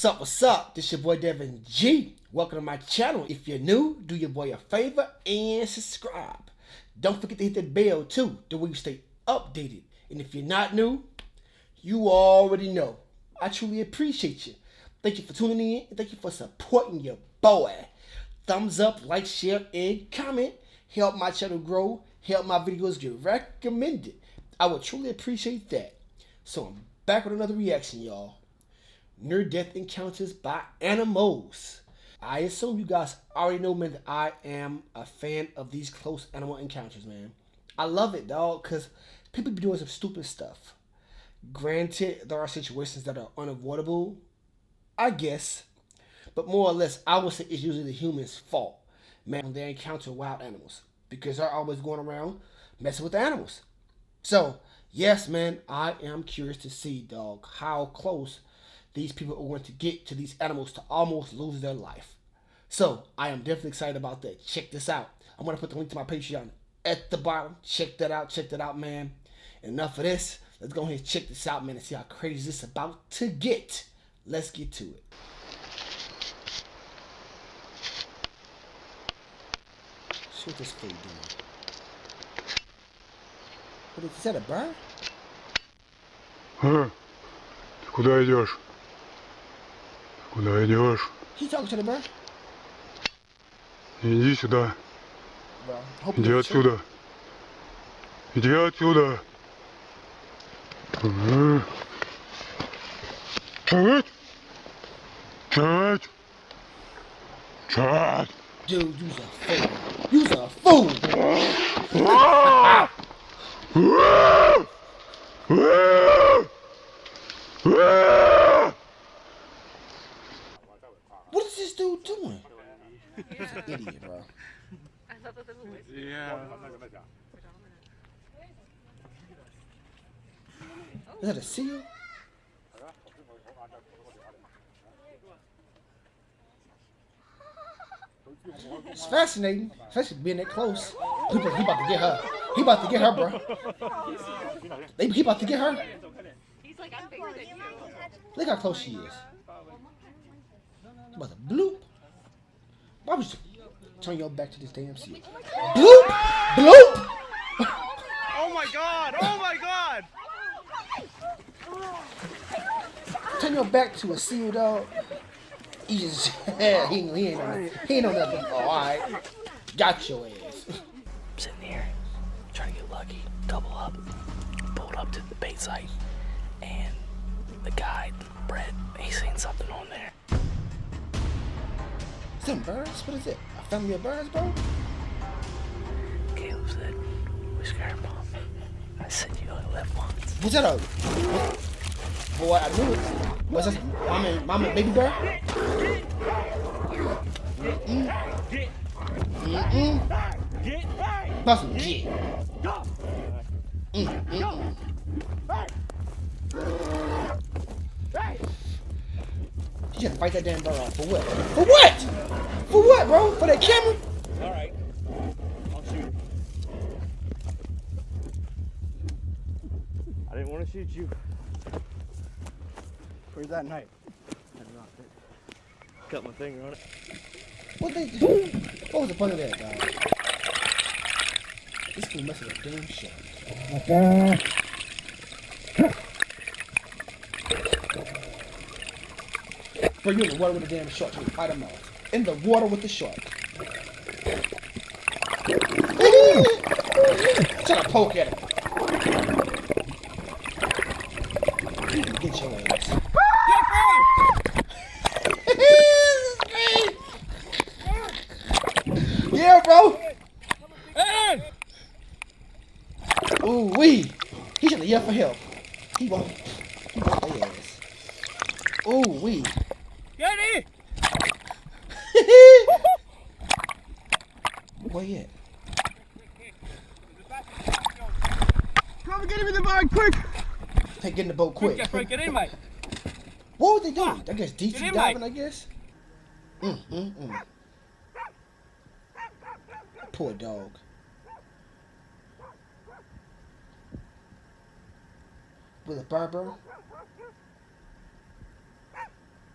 up, what's up? This your boy Devin G. Welcome to my channel. If you're new, do your boy a favor and subscribe. Don't forget to hit that bell too, the way you stay updated. And if you're not new, you already know. I truly appreciate you. Thank you for tuning in and thank you for supporting your boy. Thumbs up, like, share, and comment. Help my channel grow. Help my videos get recommended. I would truly appreciate that. So I'm back with another reaction, y'all. Near-death encounters by animals. I assume you guys already know, man, that I am a fan of these close animal encounters, man. I love it, dog, because people be doing some stupid stuff. Granted, there are situations that are unavoidable, I guess, but more or less, I would say it's usually the human's fault, man, when they encounter wild animals, because they're always going around messing with the animals. So, yes, man, I am curious to see, dog, how close these people are going to get to these animals to almost lose their life. So, I am definitely excited about that. Check this out. I'm going to put the link to my Patreon at the bottom. Check that out, man. And enough of this. Let's go ahead and check this out, man, and see how crazy this is about to get. Let's get to it. See what this fool doing. What is that, a bird? Ты куда идешь? Куда идешь? He talking to the bird? Иди сюда. Bro, hope Иди отсюда. Иди отсюда. Чать! Чать! Чать! Dude, you's a fool. You's a fool. What is this dude doing? He's an idiot, bro. Yeah. Is that a seal? It's fascinating, especially being that close. He about to get her. He about to get her, bro. He about to get her. He's like, I'm bigger than you. Look how close she is. He about to bloop. Why would you turn your back to this damn seal? Bloop! Bloop! Oh my god! Oh my god! Turn your back to a seal, dog. He just, he ain't on nothing. Oh, alright. Got your ass. Sitting here, trying to get lucky, double up, pulled up to the bait site, and the guy, Brett, he's seen something on there. Some birds? What is it? A family of birds, bro? Caleb said, we scared Mom. I said, you only live once. What's that? Boy, I knew it. What's that? Mama, baby bird? Possum, get. You gotta fight that damn bird off. For what? For what? For what, bro? For that camera? Alright. I'll shoot. I didn't want to shoot you. Where's that knife? I dropped it. Cut my finger on it. What they do? What was the point of that, dog? This fool messing with damn shit. Bro, you in the water with the damn shark. You fight him off. In the water with the shark. Trying to poke at him. Get your ass. Yeah, bro. Ooh wee. He should have yelled for help. He won't. He won't their ass. Ooh wee. Get it! Where he at? Come and get him in the boat, quick! Hey, get in the boat quick. Get in, mate. What were they doing? I guess deep Get sea in, diving, mate. I guess. Poor dog. With a barber.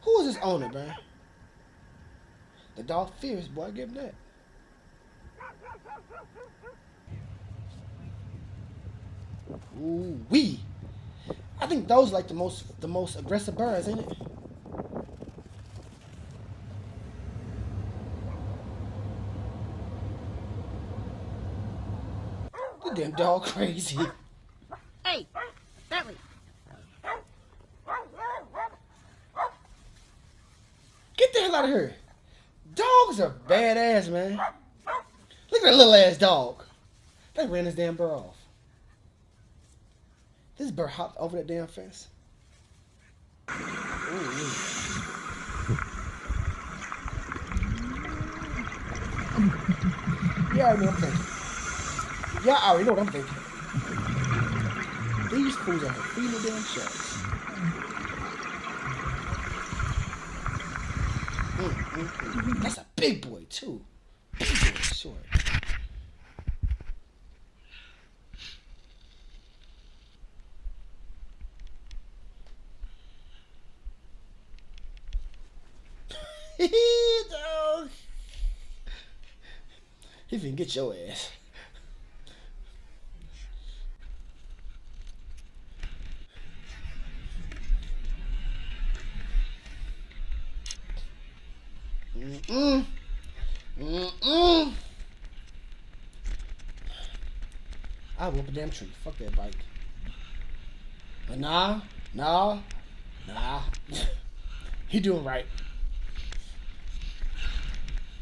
Who is this owner, man? The dog fierce, boy. Give him that. Ooh wee. I think those are like the most aggressive birds, ain't it? The damn dog crazy. Hey, Bentley. Get the hell out of here. Dogs are badass, man. Look at that little ass dog. They ran this damn bird off. This bird hopped over that damn fence. Ooh. Yeah, I know what I'm thinking. Yeah, I already know what I'm thinking. These fools are feeding the damn sharks. That's a big boy, too. Big boy, short. Dog. He finna get your ass. I whoop a damn tree. Fuck that bike. But nah. He doing right.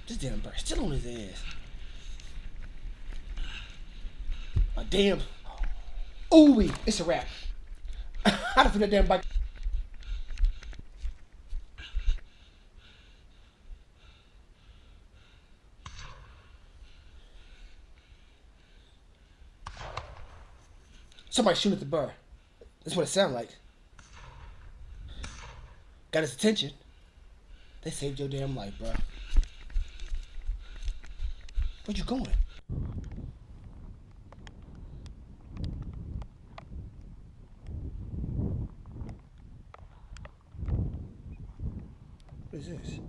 This damn bird still on his ass. A damn. Ooh, it's a wrap. How to put that damn bike? Somebody shoot at the bird. That's what it sounds like. Got his attention. They saved your damn life, bro. Where you going? What is this?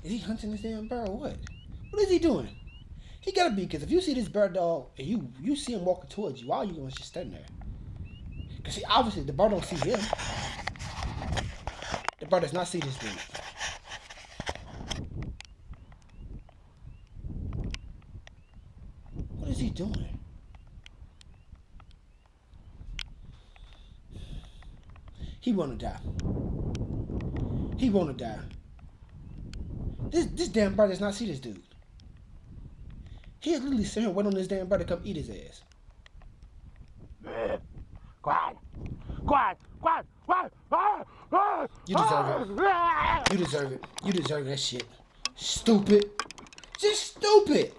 Is he hunting this damn bird or what? What is he doing? He gotta be, because if you see this bird dog and you see him walking towards you, why are you gonna just stand there? Because see, obviously the bird don't see him. The bird does not see this dude. What is he doing? He wanna die. He wanna die. This damn bird does not see this dude. He is literally sitting here waiting on this damn bird to come eat his ass. You deserve it. You deserve it. You deserve that shit. Stupid. Just stupid.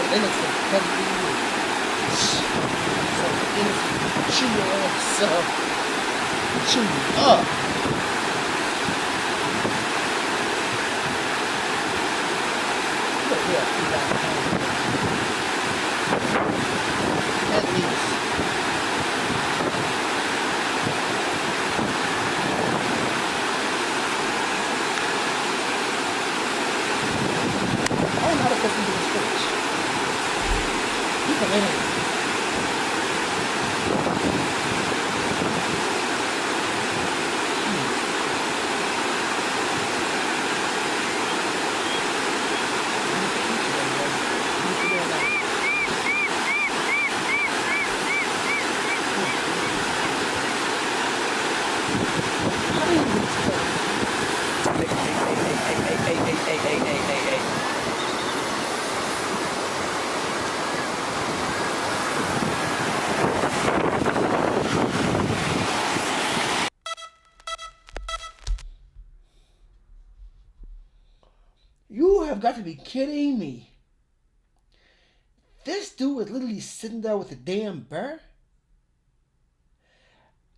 They look so heavy. So innocent. Chew your ass up. Chew you up. At least. I don't know how to fucking do this finish. You can let him. You have got to be kidding me. This dude was literally sitting there with a damn bear?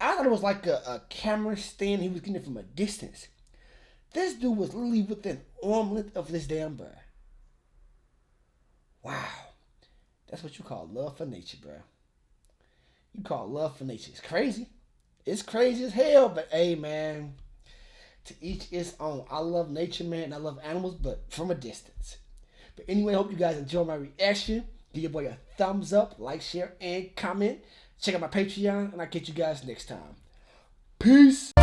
I thought it was like a camera stand. He was getting it from a distance. This dude was literally within arm length of this damn bear. Wow. That's what you call love for nature, bro. You call love for nature. It's crazy. It's crazy as hell, but hey, man. To each its own. I love nature, man. I love animals, but from a distance. But anyway, I hope you guys enjoy my reaction. Give your boy a thumbs up, like, share, and comment. Check out my Patreon, and I'll catch you guys next time. Peace.